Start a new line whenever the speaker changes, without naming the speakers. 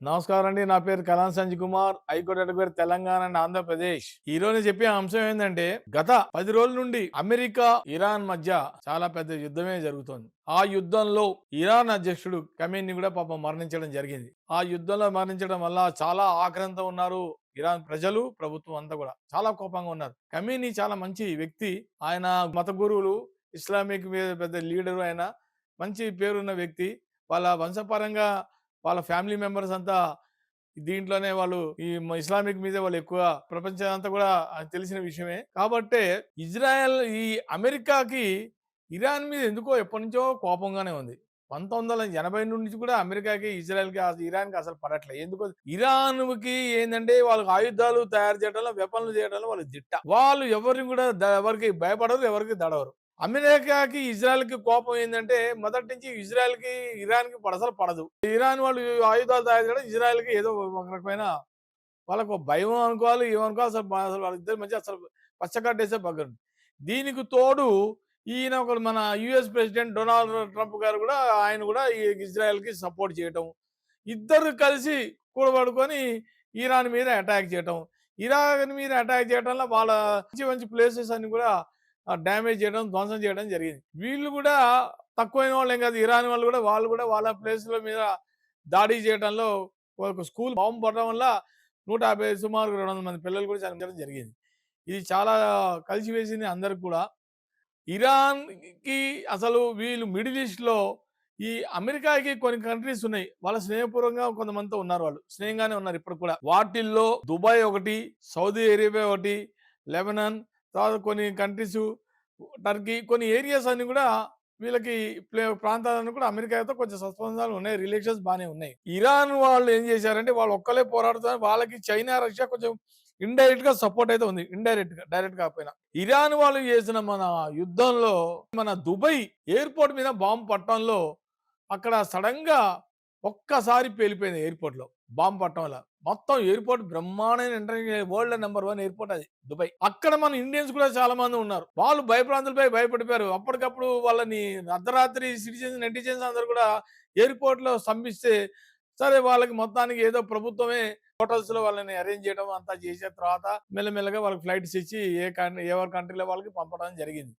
నమస్కారం అండి. నా పేరు Kalam Sanjay Kumar. High court advocate Telangana and Andhra Pradesh. ఈ రోజు చెప్పే అంశం ఏంటంటే గత 10 రోజుల నుండి అమెరికా, ఇరాన్ మధ్య చాలా పెద్ద యుద్ధమే జరుగుతోంది. ఆ యుద్ధంలో ఇరాన్ అధ్యక్షుడు ఖమేని కూడా పాపం మరణించడం జరిగింది. ఆ యుద్ధంలో మరణించడం వల్ల చాలా ఆక్రంత ఉన్నారు. ఇరాన్ ప్రజలు, ప్రభుత్వం అంతా కూడా చాలా కోపంగా ఉన్నారు. ఖమేని చాలా మంచి వ్యక్తి. ఆయన మత గురువులు, ఇస్లామిక్ మీద పెద్ద లీడరు. ఆయన మంచి పేరున్న వ్యక్తి. వాళ్ళ వంశపరంగా వాళ్ళ ఫ్యామిలీ మెంబర్స్ అంతా దీంట్లోనే వాళ్ళు ఇస్లామిక్ మీద వాళ్ళు ఎక్కువ ప్రపంచం అంతా కూడా తెలిసిన విషయమే. కాబట్టే ఇజ్రాయెల్ ఈ అమెరికాకి ఇరాన్ మీద ఎందుకో ఎప్పటి నుంచో కోపంగానే ఉంది. 1980 నుంచి కూడా అమెరికాకి, ఇజ్రాయెల్‌కి, ఇరాన్‌కి అసలు పడట్లే. ఎందుకో ఇరాన్‌కి ఏందంటే వాళ్ళకి ఆయుధాలు తయారు చేయడంలో, వెపన్లు చేయడంలో వాళ్ళు దిట్ట. వాళ్ళు ఎవరిని కూడా ఎవరికీ భయపడరు, ఎవరికీ దడవరు. అమెరికాకి, ఇజ్రాయెల్‌కి కోపం ఏందంటే మొదటి నుంచి ఇజ్రాయెల్‌కి, ఇరాన్‌కి అసలు పడదు. ఇరాన్ వాళ్ళు ఆయుధాలు తయారు చేయడం, ఇజ్రాయెల్‌కి ఏదో ఒక రకమైన వాళ్ళకు భయం అనుకోవాలి, ఏమనుకోవాలి అసలు వాళ్ళిద్దరి మధ్య అసలు పచ్చగడ్డేసే పగ్గరు. దీనికి తోడు ఈయన ఒకడు మన యూఎస్ ప్రెసిడెంట్ డొనాల్డ్ ట్రంప్ గారు కూడా ఆయన కూడా ఈ ఇజ్రాయెల్‌కి సపోర్ట్ చేయటం. ఇద్దరు కలిసి కూడబడుకొని ఇరాన్ మీద అటాక్ చేయటం. ఇరాన్ మీద అటాక్ చేయడంలో వాళ్ళ మంచి మంచి ప్లేసెస్ అన్ని కూడా డ్యామేజ్ చేయడం, ధ్వంసం చేయడం జరిగింది. వీళ్ళు కూడా తక్కువైన వాళ్ళేం కాదు. ఇరాన్ వాళ్ళు కూడా వాళ్ళ ప్లేస్‌ల మీద దాడి చేయడంలో ఒక స్కూల్ బాంబు పడడం వల్ల 150 సుమారు 200 మంది పిల్లలు కూడా చనిపోవడం జరిగింది. ఇది చాలా కలిసివేసింది అందరికి కూడా. ఇరాన్‌కి అసలు వీళ్ళు మిడిల్ ఈస్ట్‌లో ఈ అమెరికాకి కొన్ని కంట్రీస్ ఉన్నాయి. వాళ్ళ స్నేహపూర్వకంగా కొంతమందితో ఉన్నారు వాళ్ళు. స్నేహంగానే ఉన్నారు ఇప్పటికి కూడా. వాటిల్లో దుబాయ్ ఒకటి, సౌదీ అరేబియా ఒకటి, లెబనాన్, తర్వాత కొన్ని కంట్రీసు, టర్కీ కొన్ని ఏరియాస్ అన్ని కూడా వీళ్ళకి ప్రాంతాలన్నీ కూడా అమెరికాతో కొంచెం సత్సంబంధాలు ఉన్నాయి. రిలేషన్స్ బానే ఉన్నాయి. ఇరాన్ వాళ్ళు ఏం చేశారంటే వాళ్ళు ఒక్కలే పోరాడుతున్నారు. వాళ్ళకి చైనా, రష్యా కొంచెం ఇండైరెక్ట్ గా సపోర్ట్ అయితే ఉంది. ఇండైరెక్ట్ గా, డైరెక్ట్ కాకపోయినా. ఇరాన్ వాళ్ళు చేసిన మన యుద్ధంలో మన దుబాయ్ ఎయిర్‌పోర్ట్ మీద బాంబు పడటంలో అక్కడ సడెన్ గా ఒక్కసారి పేలిపోయింది ఎయిర్‌పోర్ట్ లో బాంబు పడటం వల్ల. మొత్తం ఎయిర్‌పోర్ట్ బ్రహ్మాండమైన ఇంటర్నేషనల్ వరల్డ్ నంబర్ 1 ఎయిర్‌పోర్ట్ అది దుబాయ్. అక్కడ మన ఇండియన్స్ కూడా చాలా మంది ఉన్నారు. వాళ్ళు భయప్రాంతులపై భయపడిపోయారు. అప్పటికప్పుడు వాళ్ళని అర్ధరాత్రి సిటిజన్స్, నెటిజన్స్ అందరూ కూడా ఎయిర్‌పోర్ట్ లో స్తంభిస్తే సరే వాళ్ళకి మొత్తానికి ఏదో ప్రభుత్వమే హోటల్స్ లో వాళ్ళని అరేంజ్ చేయడం అంతా చేసిన తర్వాత మెల్లమెల్లగా వాళ్ళకి ఫ్లైట్స్ ఇచ్చి ఎవరి కంట్రీలో వాళ్ళకి పంపడం జరిగింది.